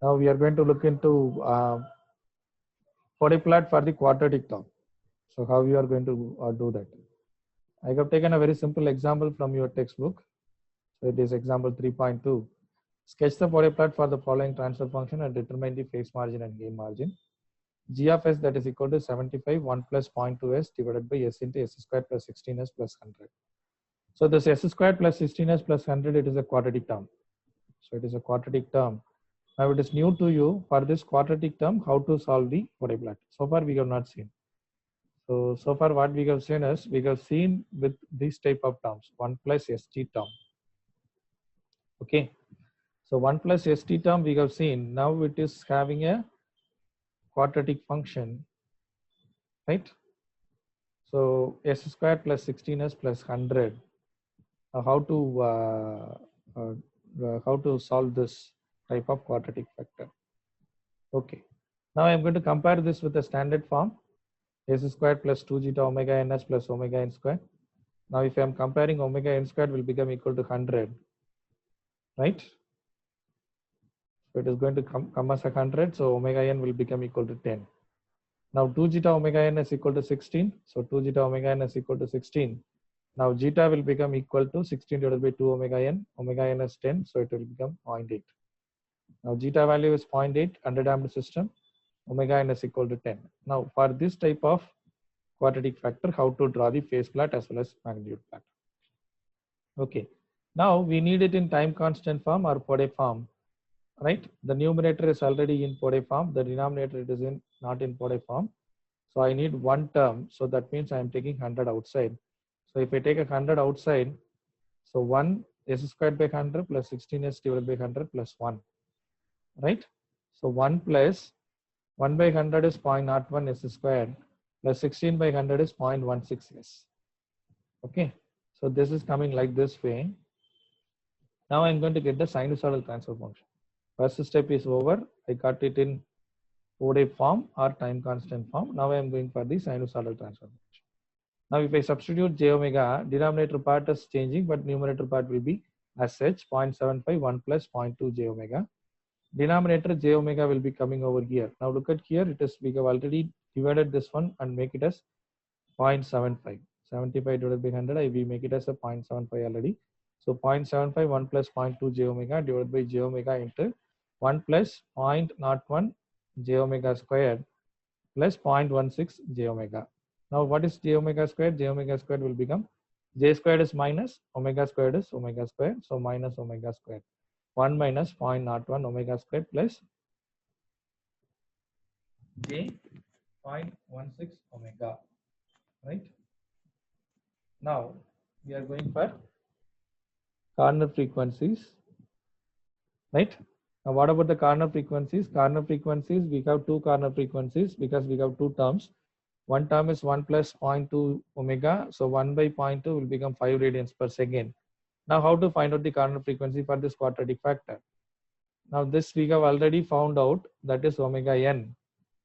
Now we are going to look into body plot for the quadratic term. So how you are going to do that? I have taken a very simple example from your textbook. So it is example 3.2. Sketch the body plot for the following transfer function and determine the phase margin and gain margin. G of s that is equal to 75 1 plus 0.2s divided by s into s squared plus 16s plus 100. So this s squared plus 16s plus 100, it is a quadratic term. So it is a quadratic term. Now it is new to you for this quadratic term how to solve the body plot. So far we have not seen. So far what we have seen is we have seen with this type of terms 1 plus st term. Okay. So 1 plus st term we have seen. Now it is having a quadratic function, right? So s squared plus 16s plus 100. How to solve this type of quadratic factor? Okay. Now I am going to compare this with the standard form s squared plus 2 zeta omega ns plus omega n squared. Now if I am comparing omega n squared will become equal to 100, right? So it is going to come as 100. So omega n will become equal to 10. Now 2 zeta omega n is equal to 16. So 2 zeta omega n is equal to 16. Now zeta will become equal to 16 divided by 2 omega n. Omega n is 10. So it will become 0.8. Now zeta value is 0.8 underdamped system. Omega n is equal to 10. Now for this type of quadratic factor, how to draw the phase plot as well as magnitude plot. Okay. Now we need it in time constant form or Poisson form, right? The numerator is already in Poisson form. The denominator it is in not in Poisson form. So I need one term. So that means I am taking 100 outside. So if I take 100 outside, so 1 s squared by 100 plus 16s divided by 100 plus 1, right? So 1 plus 1 by 100 is 0.01 s squared plus 16 by 100 is 0.16 s. Okay. So this is coming like this way. Now I'm going to get the sinusoidal transfer function. First step is over. I got it in Poisson form or time constant form. Now I am going for the sinusoidal transfer function. Now if I substitute j omega, denominator part is changing, but numerator part will be as such 0.75 1 plus 0.2 j omega. Denominator j omega will be coming over here. Now look at here, it is we have already divided this one and make it as 0.75. 75 divided by 100, we make it as a 0.75 already. So 0.75 1 plus 0.2 j omega divided by j omega into 1 plus 0.01 j omega squared plus 0.16 j omega. Now what is j omega squared? J omega squared will become j squared is minus omega squared is omega squared. So minus omega squared. 1 minus 0.01 omega squared plus j 0.16 omega, right? Now we are going for corner frequencies, right? Now what about the corner frequencies? Corner frequencies, we have two corner frequencies because we have two terms. One term is 1 plus 0.2 omega. So 1 by 0.2 will become 5 radians per second. Now how to find out the corner frequency for this quadratic factor? Now this we have already found out, that is omega n.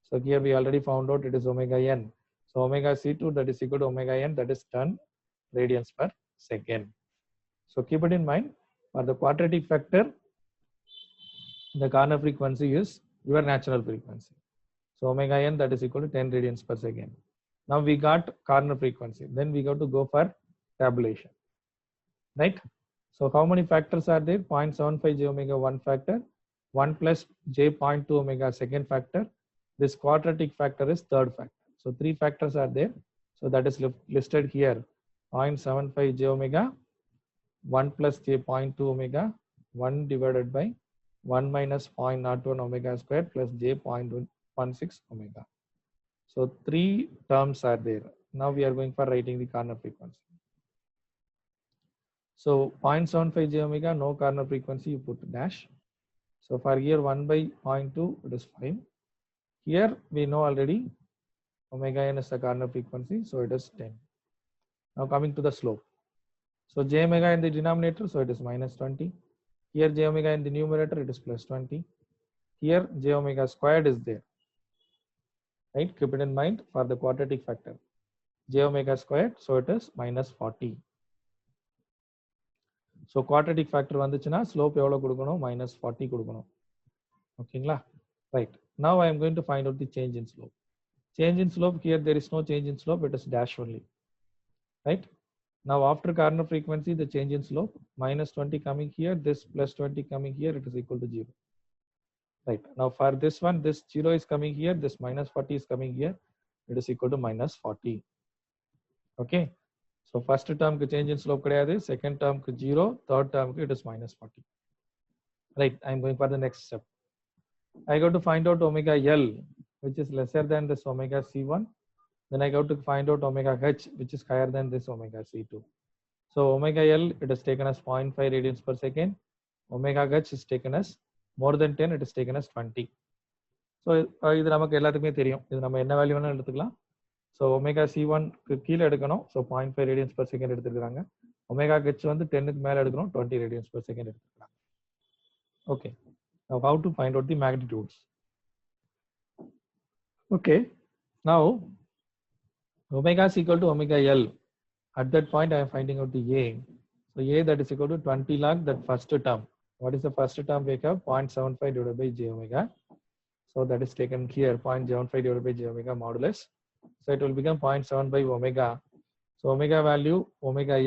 So here we already found out it is omega n. So omega C2 that is equal to omega n, that is 10 radians per second. So keep it in mind, for the quadratic factor, the corner frequency is your natural frequency. So omega n that is equal to 10 radians per second. Now we got corner frequency. Then we got to go for tabulation, right? So how many factors are there? 0.75 j omega one factor, 1 plus j 0.2 omega second factor. This quadratic factor is third factor. So 3 factors are there. So that is listed here. 0.75 j omega, 1 plus j 0.2 omega, 1 divided by 1 minus 0.01 omega squared plus j 0.16 omega. So 3 terms are there. Now we are going for writing the corner frequency. So 0.75 j omega, no corner frequency, you put dash. So for here 1 by 0.2, it is 5. Here we know already omega n is the corner frequency, so it is 10. Now coming to the slope. So j omega in the denominator, so it is minus 20. Here j omega in the numerator, it is plus 20. Here j omega squared is there. Right? Keep it in mind for the quadratic factor. J omega squared, so it is minus 40. So quadratic factor வந்துச்சுனா slope எவ்வளவு கொடுக்கணும்? minus 40 கொடுக்கணும். Okay, right. Now I am going to find out the change in slope. Change in slope, here there is no change in slope, it is dash only, right? Now after corner frequency, the change in slope, minus 20 coming here, this plus 20 coming here, it is equal to 0. Right. Now for this one, this 0 is coming here, this minus 40 is coming here, it is equal to minus 40. Okay. So first term change in slope kadayadu, second term 0, third term it is minus 40. Right. I am going for the next step. I got to find out omega L, which is lesser than this omega C1. Then I got to find out omega H, which is higher than this omega C2. So omega L, it is taken as 0.5 radians per second. Omega H is taken as more than 10, it is taken as 20. So இது நமக்கு எல்லாத்துக்குமே தெரியும். இது நம்ம என்ன value வேணா எடுத்துக்கலாம். So omega C1 கீழே எடுக்கணும். ஸோ 0.5 ரேடியன்ஸ் பர் செகண்ட் எடுத்துக்கிறாங்க. ஒமேகா H வந்து 10க்கு மேலே எடுக்கணும், 20 ரேடியன்ஸ் பர் செகண்ட் எடுத்துக்கிறாங்க. Okay. Now how to find out the magnitudes? Okay. Now omega is equal to omega L. At that point, I am finding out the A. So A that is equal to 20 log that first term. What is the first term we have? 0.75 divided by j omega. So that is taken here, 0.75 divided by j omega modulus. So it will become 0.75 omega. So omega value, omega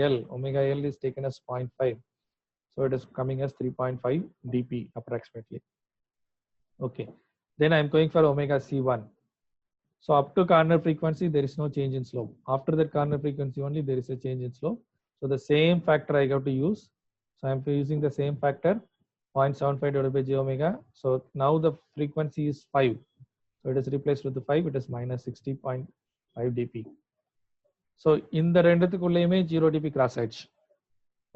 L is taken as 0.5. So it is coming as 3.5 dp approximately. Okay. Then I am going for omega C1. So up to corner frequency, there is no change in slope. After that corner frequency only, there is a change in slope. So the same factor I have to use. So I am using the same factor, 0.75 divided by j omega. So now the frequency is 5. So it is replaced with the 5, it is minus 60.5 dp. So in the ரெண்டுத்துக்குள்ளேயுமே 0 dp cross ஆயிடுச்சு.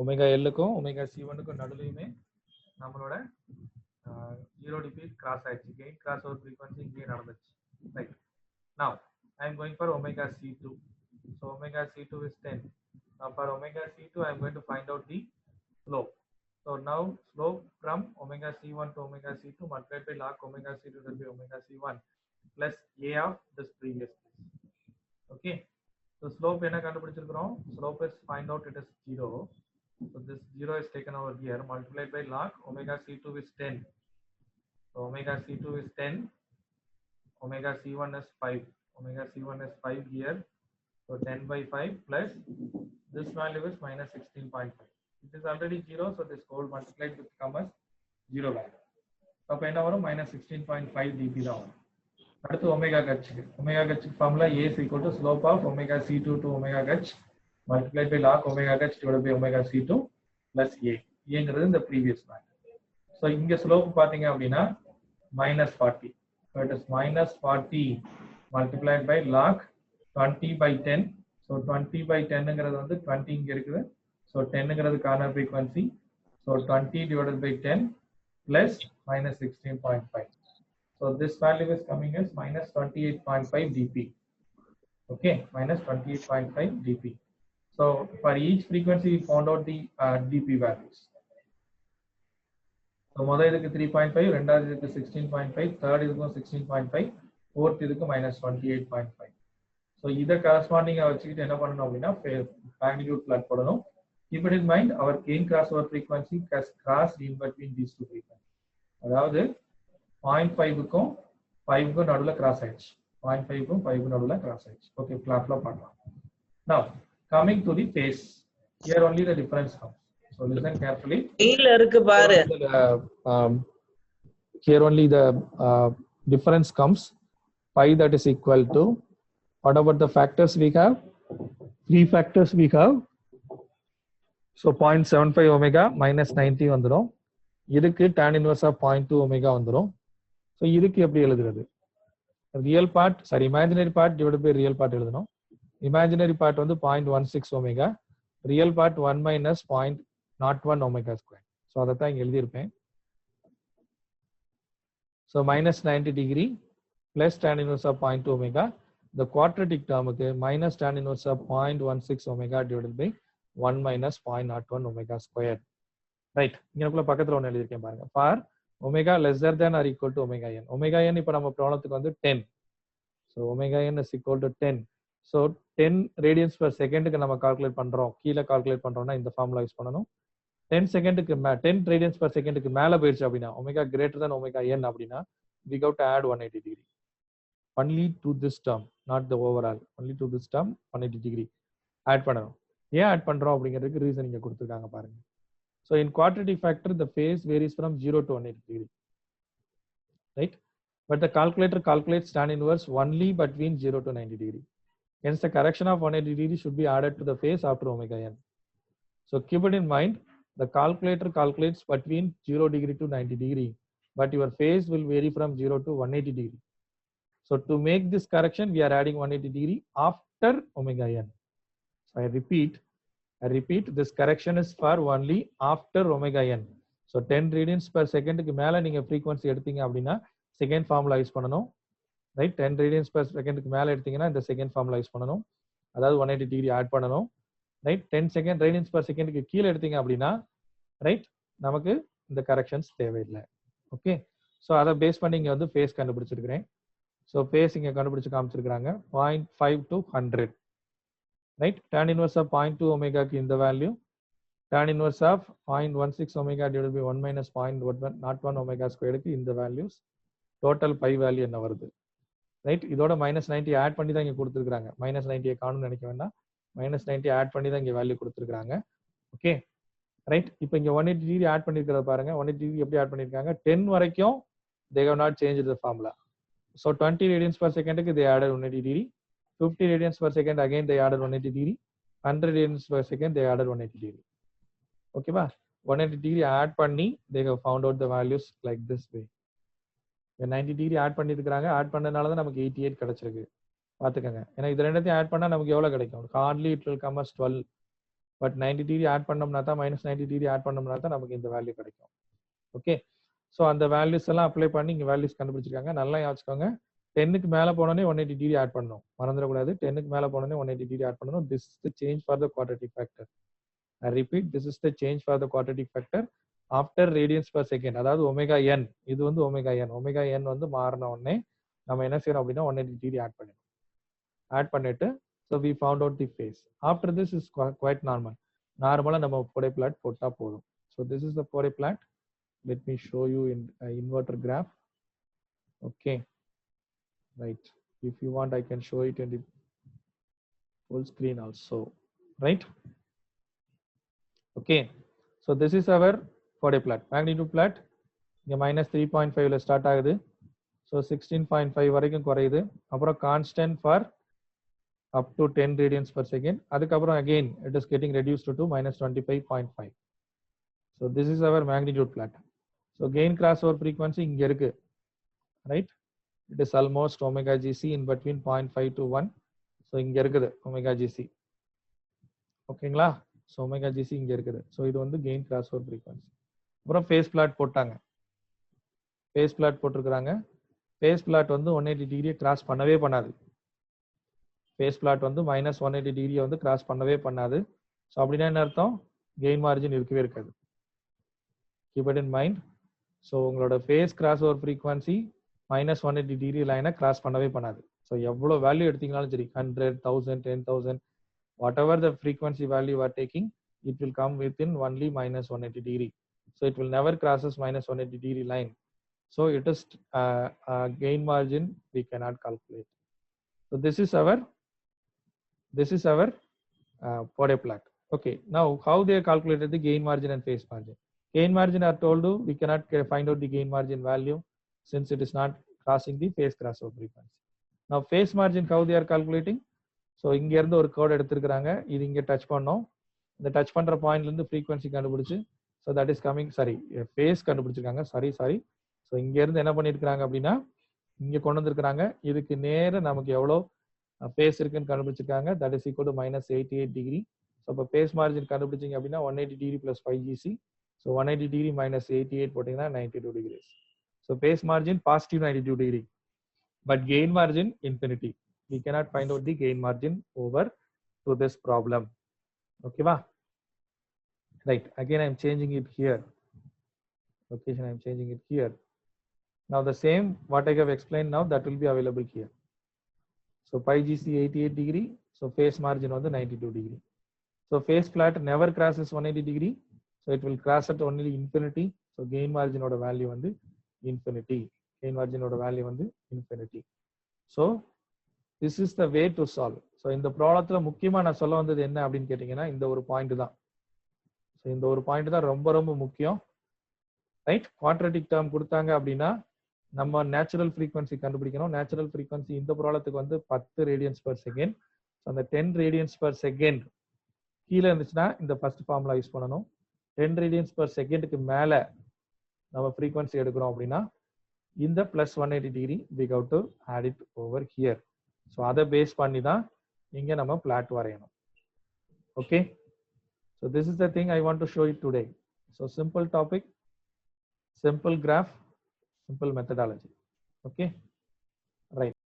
Omega Lக்கும் omega C1க்கும் நடுவுலையுமே நம்மளோட 0 dp cross ஆயிடுச்சு. Gain cross over frequency இங்கே நடந்துச்சு. Right. Now I am going for omega C2. So omega C2 is 10. Now for omega C2, I am going to find out the slope. So now slope from omega C1 to omega C2 multiplied by log omega C2 will be omega C1 plus A of this previous case. Okay. So slope என்ன கண்டுபிடிச்சிருக்கிறோம்? Slope is find out it is 0. So this 0 is taken over here multiplied by log omega C2 is 10. So omega C2 is 10. Omega C1 is 5. Omega C1 is 5 here. So 10 by 5 plus this value is minus 16.5. It is already 0. So this whole multiplied will become as 0 value. So minus 16.5 dp down. அடுத்து omega H. Omega H formula A is equal to slope of omega C2 to omega H multiplied by log omega H divided by omega C2 plus A. A is the previous value. So இங்க slope பார்த்தீங்க அப்படின்னா minus 40. So it is minus 40 multiplied by log 20 by 10. So 20 by 10 ங்கிறது வந்து 20 இங்க இருக்குது. So 10 ங்கிறது corner frequency. So 20 divided by 10 plus minus 16.5. So this value is coming as minus 28.5 dp. Okay, minus 28.5 dp. So for each frequency, we found out the dp values. So முதல் இதுக்கு 3.5, ரெண்டாவது இதுக்கு 16.5, third இதுக்கு 16.5, fourth இதுக்கு minus 28.5. So இதை corresponding வச்சுக்கிட்டு என்ன பண்ணணும் அப்படின்னா magnitude plot போடணும். Keep it in mind, our gain crossover frequency has crossed in between these two frequencies. அதாவது 0.5க்கும் 5க்கும் நடுவுல கிராஸ் ஆயிடுச்சு. 0.5க்கும் 5க்கும் நடுவுல கிராஸ் ஆயிடுச்சு. ஓகே, பிளாட்ல பார்க்கலாம். Now coming to the phase, here only the difference comes. So listen carefully. கீழ இருக்கு பாரு. Here only the difference comes. Pi that is equal to, what about the factors we have? 3 factors we have. So 0.75 omega minus 90 வந்துரும். இதுக்கு tan inverse of 0.2 omega வந்துரும். So இதுக்கு எப்படி எழுதுறது? Real part, sorry, imaginary part divided by real part எழுதணும். Imaginary part வந்து 0.16 omega. Real part 1 minus 0.01 omega square. So அதைத்தான் இங்க எழுதியிருப்பேன். So minus 90 degree plus tan inverse of 0.2 omega. The quadratic term okay, minus tan inverse of 0.16 omega divided by 1 minus 0.01 omega square. Right. இங்கக்குள்ள பக்கத்துல ஒன்னு எழுதிருக்கேன் பாருங்க. For omega lesser than or equal to omega n. Omega n இப்போ நம்ம ப்ராப்ளத்துக்கு வந்து 10. So omega n is equal to 10. So 10 radians per second க்கு நம்ம calculate பண்றோம். கீழ கால்குலேட் பண்றோம்னா இந்த ஃபார்முலா யூஸ் பண்ணனும். 10 செகண்டுக்கு 10 radians per செகண்டுக்கு மேல போயிடுச்சு அப்படின்னா omega greater than omega n அப்படின்னா we got to add 180 degree only to this term, not the overall, only to this term 180 degree add பண்ணணும். ஏன் ஆட் பண்றோம் அப்படிங்கிறதுக்கு ரீசன் இங்க கொடுத்துருக்காங்க பாருங்க. So in quadratic factor the phase varies from 0 to 180 degree, right? But the calculator calculates tan inverse only between 0 to 90 degree. Hence the correction of 180 degree should be added to the phase after omega n. So keep it in mind, the calculator calculates between 0 degree to 90 degree, but your phase will vary from 0 to 180 degree. So to make this correction, we are adding 180 degree after omega n. So I repeat, this correction is for only after omega n. So 10 radians per second க்கு மேல நீங்க frequency எடுத்தீங்க அப்படின்னா second formula use பண்ணணும், right? 10 radians per second க்கு மேல எடுத்தீங்கன்னா இந்த செகண்ட் ஃபார்முலா யூஸ் பண்ணணும், அதாவது 180 டிகிரி ஆட் பண்ணணும், ரைட்? 10 radians per second க்கு கீழே எடுத்தீங்க அப்படின்னா ரைட் நமக்கு இந்த கரெக்ஷன்ஸ் தேவையில்லை. ஓகே, ஸோ அதை பேஸ் பண்ணி இங்கே வந்து ஃபேஸ் கண்டுபிடிச்சிருக்கிறேன். ஸோ ஃபேஸ் இங்கே கண்டுபிடிச்சு காமிச்சிருக்கிறாங்க 0.5 to 100, right? tan inverse of 0.2 ஒமேகாக்கு இந்த value, tan inverse of 0.16 omega divided by 1 minus 0.01 omega ஸ்கொயருக்கு இந்த வேல்யூஸ், டோட்டல் பை வேல்யூ என்ன வருது, ரைட்? இதோட -90 ஆட் பண்ணி தான் இங்கே கொடுத்துருக்காங்க. -90 காணும்னு நினைக்க வேண்டாம், -90 ஆட் பண்ணி தான் இங்கே வேல்யூ கொடுத்துருக்காங்க. Okay, right? இப்போ இங்கே 180 டிகிரி ஆட் பண்ணியிருக்கிறத பாருங்க. 180 டிகிரி எப்படி ஆட் பண்ணியிருக்காங்க? 10 வரைக்கும் they have not changed the formula. So 20 radians per second they added 180 degree, 50 radians per second again they added 180 degree, 100 radians per second they added 180 degree. Okay ba, 180 degree add பண்ணி they have found out the values like this way. 90 degree add பண்ணிருக்காங்க, add பண்ணனால தான் நமக்கு 88 கிடைச்சிருக்கு. பாத்துக்கங்க, ஏன்னா இது ரெண்டையும் ஆட் பண்ணா நமக்கு எவ்வளவு கிடைக்கும்? hardly it will come as 12, but 90 degree add பண்ணோம்னா தான் -90 degree ஆட் பண்ணோம்னா தான் நமக்கு இந்த வேல்யூ கிடைக்கும். ஓகே, ஸோ அந்த வேல்யூஸ் எல்லாம் அப்ளை பண்ணி இங்கே வேல்யூஸ் கண்டுபிடிச்சிருக்காங்க. நல்லா யோசிச்சுக்கோங்க, 10க்கு மேலே போனோடனே 180 டிகிரி ஆட் பண்ணணும், மறந்துடக்கூடாது. 10க்கு மேலே போனோடனே 180 டிகிரி ஆட் பண்ணணும். This is the change for the quadratic factor. I repeat, this is the change for the quadratic factor after radians per second, அதாவது ஒமேகா என். இது வந்து ஒமேகா என் வந்து மாறின உடனே நம்ம என்ன செய்யணும் அப்படின்னா 180 டிகிரி ஆட் பண்ணணும். ஆட் பண்ணிட்டு so we found out the phase. After this is quite normal. நார்மலாக நம்ம போடே பிளாட் போட்டால் போதும். So this is the Bode plot. Let me show you in inverter graph. Okay, right? If you want I can show it in the full screen also, right? Okay, so this is our Fourier plot. Magnitude plot இங்க -3.5 ல start ஆகுது. So 16.5 வரைக்கும் குறையுது. அப்புறம் constant for up to 10 radians per second. அதுக்கப்புறம் again it is getting reduced to -25.5. So this is our magnitude plot. So gain crossover frequency இங்க இருக்கு, right? It is almost omega gc in between 0.5 to 1. So இங்க இருக்குது omega gc. ஓகேங்களா? So omega gc இங்க இருக்குது. So இது வந்து gain crossover frequency. அப்புறம் phase plot போட்டாங்க. phase plot போட்டிருக்காங்க. phase plot வந்து 180 டிகிரியை கிராஸ் பண்ணவே பண்ணாது. phase plot வந்து -180 டிகிரியை வந்து கிராஸ் பண்ணவே பண்ணாது. ஸோ அப்படின்னா என்ன அர்த்தம்? கெயின் மார்ஜின் இருக்கவே இருக்காது. Keep it in mind. So உங்களோட phase cross over frequency -180 degree லைனை கிராஸ் பண்ணவே பண்ணாது. ஸோ எவ்வளோ வேல்யூ எடுத்தீங்கனாலும் சரி, 100, 1000, 10,000, whatever the frequency value are taking, it will come within only -180 degree. So it will never crosses -180 degree line. So it is gain margin we cannot calculate. So this is our Fourier plot. Okay, now how they calculated the gain margin and phase margin? Gain margin are told to, we cannot find out the gain margin value since it is not crossing the phase crossover frequency. Now phase margin how they are calculating? So இங்க இருந்து ஒரு code எடுத்துருக்காங்க, இது இங்க touch பண்ணோம், இந்த touch பண்ற பாயிண்ட்ல இருந்து frequency கண்டுபிடிச்சு, so that is coming, sorry, phase கண்டுபிடிச்சிருக்காங்க, sorry. So இங்க இருந்து என்ன பண்ணிருக்காங்க அப்படின்னா இங்க கொண்டு வந்திருக்காங்க, இதுக்கு நேர நமக்கு எவ்வளோ phase இருக்குன்னு கண்டுபிடிச்சிருக்காங்க, that is equal to -88 degree. So இப்போ phase margin கண்டுபிடிச்சிங்க அப்படின்னா 180 degree plus 5 gc. So 180 degree minus 88 போட்டீங்கன்னா 92 degrees. So phase margin positive 92 degree, but gain margin infinity. We cannot find out the gain margin over to this problem. Okay va? Right. Again I am changing it here. Location I am changing it here. Now the same what I have explained now, that will be available here. So pi gc 88 degree. So phase margin on the 92 degree. So phase plot never crosses 180 degree. So it will cross at only infinity. So gain margin order value வந்து infinity. Gain margin order value வந்து infinity. So this is the way to solve. So இந்த ப்ராப்ளத்துல முக்கியமா நான் சொல்ல வந்தது என்ன அப்படின்னு கேட்டீங்கன்னா இந்த ஒரு பாயிண்ட் தான். ஸோ இந்த ஒரு பாயிண்ட் தான் ரொம்ப ரொம்ப முக்கியம். ரைட், குவாட்ரட்டிக் டேர்ம் கொடுத்தாங்க அப்படின்னா நம்ம நேச்சுரல் ஃப்ரீக்வன்சி கண்டுபிடிக்கணும். நேச்சுரல் ஃப்ரீக்வன்சி இந்த ப்ராப்ளத்துக்கு வந்து 10 ரேடியன்ஸ் பர் செகண்ட். ஸோ அந்த 10 ரேடியன்ஸ் பர் செகண்ட் கீழே இருந்துச்சுன்னா இந்த ஃபர்ஸ்ட் ஃபார்முலா யூஸ் பண்ணணும். 10 ரேடியன்ஸ் பர் செகண்டுக்கு மேலே நம்ம ஃப்ரீக்வன்சி எடுக்கிறோம் அப்படின்னா இந்த plus 180 degree we have to add it over here. So அதை பேஸ் பண்ணி தான் இங்கே நம்ம பிளாட் வரையணும். Okay, so this is the thing I want to show it today. So simple topic, simple graph, simple methodology. Okay, right.